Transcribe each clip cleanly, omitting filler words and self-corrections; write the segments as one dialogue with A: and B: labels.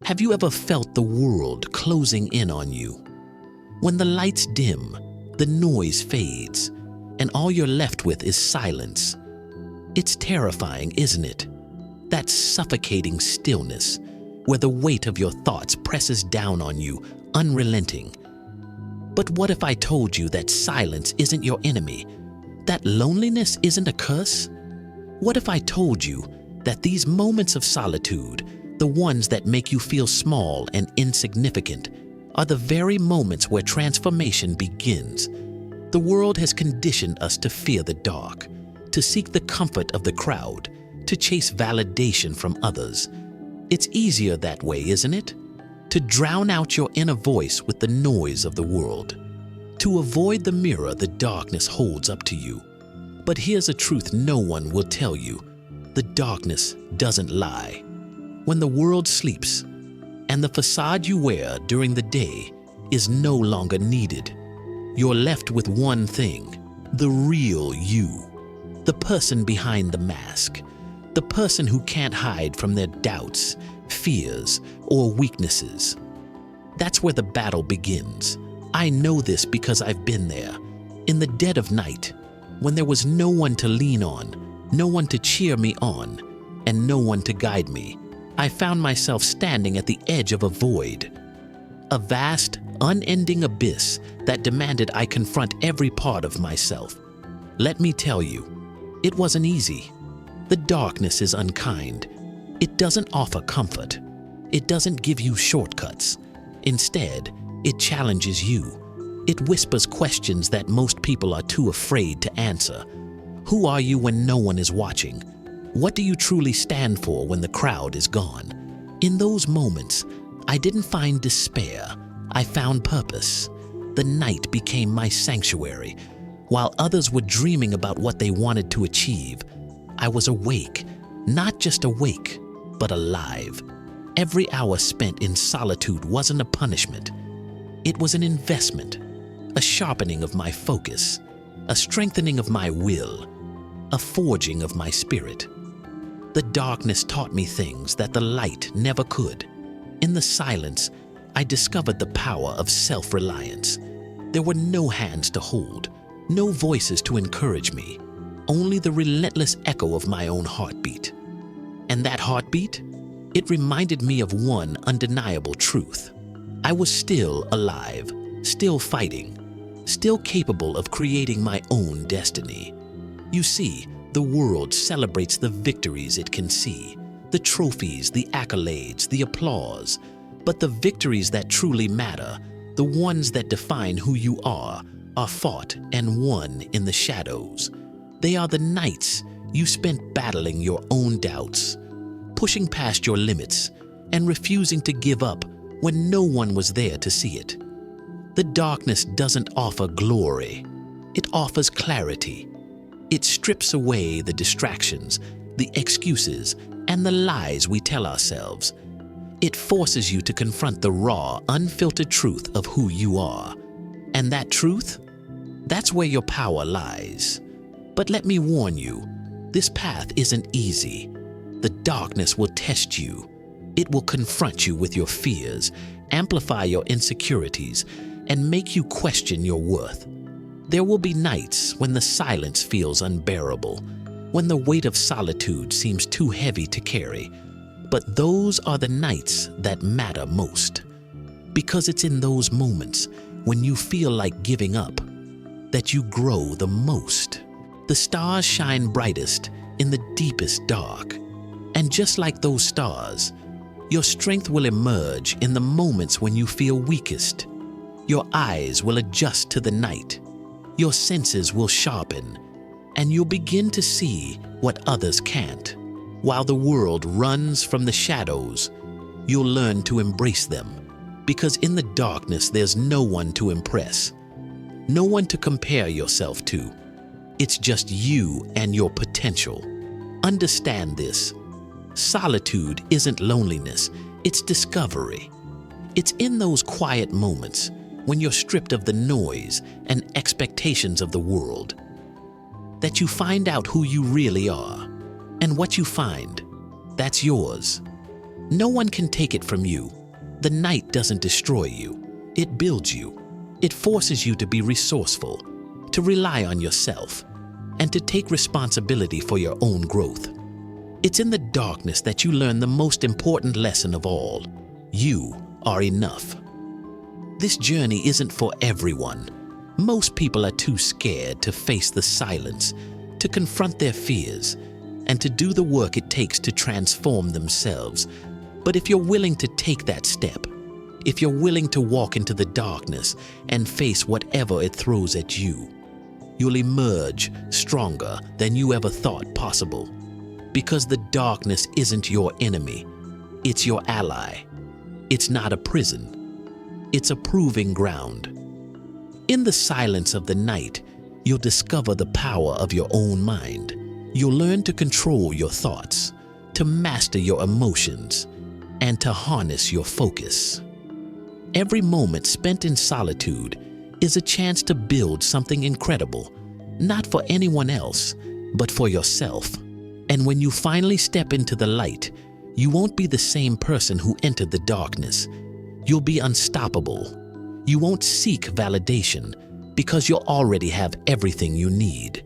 A: Have you ever felt the world closing in on you? When the lights dim, the noise fades, and all you're left with is silence. It's terrifying, isn't it? That suffocating stillness, where the weight of your thoughts presses down on you, unrelenting. But what if I told you that silence isn't your enemy? That loneliness isn't a curse? What if I told you that these moments of solitude, the ones that make you feel small and insignificant, are the very moments where transformation begins? The world has conditioned us to fear the dark, to seek the comfort of the crowd, to chase validation from others. It's easier that way, isn't it? To drown out your inner voice with the noise of the world, to avoid the mirror the darkness holds up to you. But here's a truth no one will tell you. The darkness doesn't lie. When the world sleeps, and the facade you wear during the day is no longer needed, you're left with one thing: the real you, the person behind the mask, the person who can't hide from their doubts, fears, or weaknesses. That's where the battle begins. I know this because I've been there. In the dead of night, when there was no one to lean on, no one to cheer me on, and no one to guide me, I found myself standing at the edge of a void. A vast, unending abyss that demanded I confront every part of myself. Let me tell you, it wasn't easy. The darkness is unkind. It doesn't offer comfort. It doesn't give you shortcuts. Instead, it challenges you. It whispers questions that most people are too afraid to answer. Who are you when no one is watching? What do you truly stand for when the crowd is gone? In those moments, I didn't find despair. I found purpose. The night became my sanctuary. While others were dreaming about what they wanted to achieve, I was awake, not just awake, but alive. Every hour spent in solitude wasn't a punishment. It was an investment, a sharpening of my focus, a strengthening of my will, a forging of my spirit. The darkness taught me things that the light never could. In the silence, I discovered the power of self-reliance. There were no hands to hold, no voices to encourage me, only the relentless echo of my own heartbeat. And that heartbeat? It reminded me of one undeniable truth. I was still alive, still fighting, still capable of creating my own destiny. You see, the world celebrates the victories it can see, the trophies, the accolades, the applause. But the victories that truly matter, the ones that define who you are fought and won in the shadows. They are the nights you spent battling your own doubts, pushing past your limits, and refusing to give up when no one was there to see it. The darkness doesn't offer glory. It offers clarity. It strips away the distractions, the excuses, and the lies we tell ourselves. It forces you to confront the raw, unfiltered truth of who you are. And that truth? That's where your power lies. But let me warn you, this path isn't easy. The darkness will test you. It will confront you with your fears, amplify your insecurities, and make you question your worth. There will be nights when the silence feels unbearable, when the weight of solitude seems too heavy to carry. But those are the nights that matter most. Because it's in those moments when you feel like giving up that you grow the most. The stars shine brightest in the deepest dark. And just like those stars, your strength will emerge in the moments when you feel weakest. Your eyes will adjust to the night. Your senses will sharpen, and you'll begin to see what others can't. While the world runs from the shadows, you'll learn to embrace them, because in the darkness there's no one to impress, no one to compare yourself to. It's just you and your potential. Understand this. Solitude isn't loneliness, it's discovery. It's in those quiet moments when you're stripped of the noise and expectations of the world that you find out who you really are. And what you find, that's yours. No one can take it from you. The night doesn't destroy you. It builds you. It forces you to be resourceful, to rely on yourself, and to take responsibility for your own growth. It's in the darkness that you learn the most important lesson of all. You are enough. This journey isn't for everyone. Most people are too scared to face the silence, to confront their fears, and to do the work it takes to transform themselves. But if you're willing to take that step, if you're willing to walk into the darkness and face whatever it throws at you, you'll emerge stronger than you ever thought possible. Because the darkness isn't your enemy, it's your ally. It's not a prison, it's a proving ground. In the silence of the night, you'll discover the power of your own mind. You'll learn to control your thoughts, to master your emotions, and to harness your focus. Every moment spent in solitude is a chance to build something incredible, not for anyone else, but for yourself. And when you finally step into the light, you won't be the same person who entered the darkness. You'll be unstoppable. You won't seek validation because you'll already have everything you need.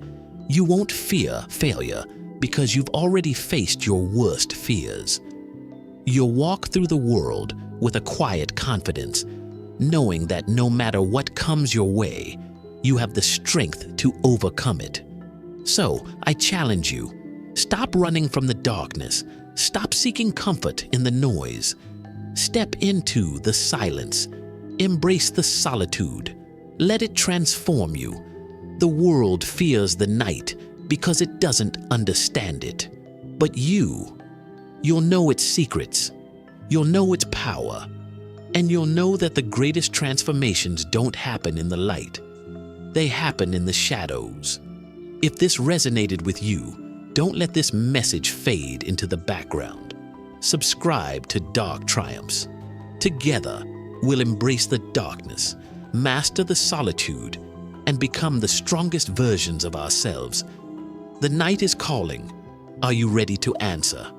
A: You won't fear failure because you've already faced your worst fears. You'll walk through the world with a quiet confidence, knowing that no matter what comes your way, you have the strength to overcome it. So, I challenge you, stop running from the darkness, stop seeking comfort in the noise. Step into the silence, embrace the solitude, let it transform you. The world fears the night because it doesn't understand it. But you'll know its secrets, you'll know its power, and you'll know that the greatest transformations don't happen in the light. They happen in the shadows. If this resonated with you, don't let this message fade into the background. Subscribe to Dark Triumphs. Together, we'll embrace the darkness, master the solitude, and become the strongest versions of ourselves. The night is calling. Are you ready to answer?